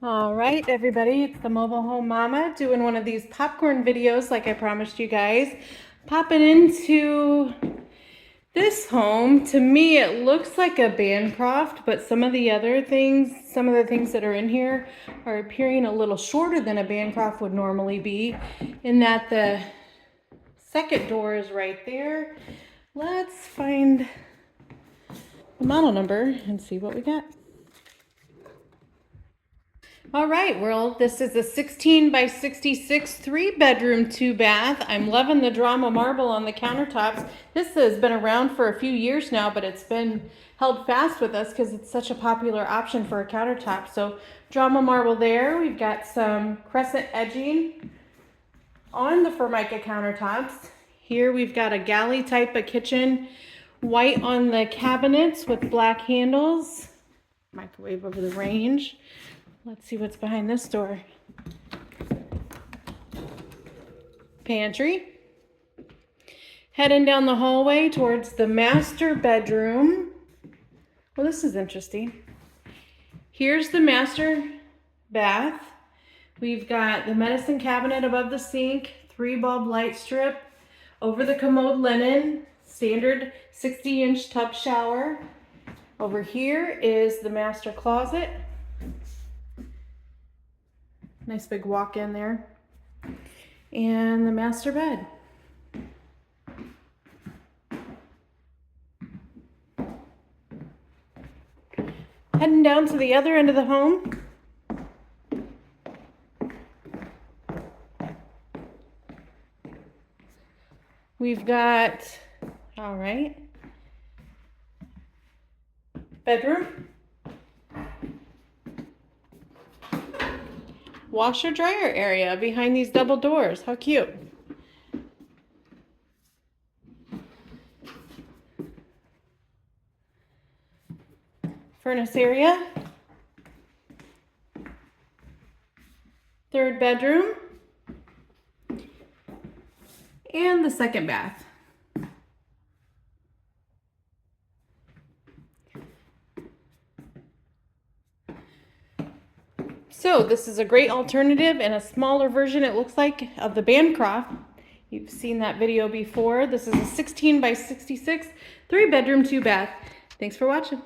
All right, everybody, it's the Mobile Home Mama doing one of these popcorn videos like I promised you guys. Popping into this home. To me, it looks like a Bancroft, but some of the things that are in here are appearing a little shorter than a Bancroft would normally be, in that the second door is right there. Let's find the model number and see what we got. All right, well, this is a 16 by 66 3-bedroom, 2-bath. I'm loving the drama marble on the countertops. This has been around for a few years now, but it's been held fast with us because it's such a popular option for a countertop. So drama marble there. We've got some crescent edging on the Formica countertops. Here we've got a galley type of kitchen, white on the cabinets with black handles. Microwave over the range. Let's see what's behind this door. Pantry. Heading down the hallway towards the master bedroom. Well, this is interesting. Here's the master bath. We've got the medicine cabinet above the sink, 3-bulb light strip, over the commode linen, standard 60-inch tub shower. Over here is the master closet. Nice big walk-in there. And the master bed. Heading down to the other end of the home. We've got, all right, bedroom. Washer dryer area behind these double doors. How cute. Furnace area. Third bedroom. And the second bath. So this is a great alternative and a smaller version, it looks like, of the Bancroft. You've seen that video before. This is a 16 by 66, 3-bedroom, 2-bath. Thanks for watching.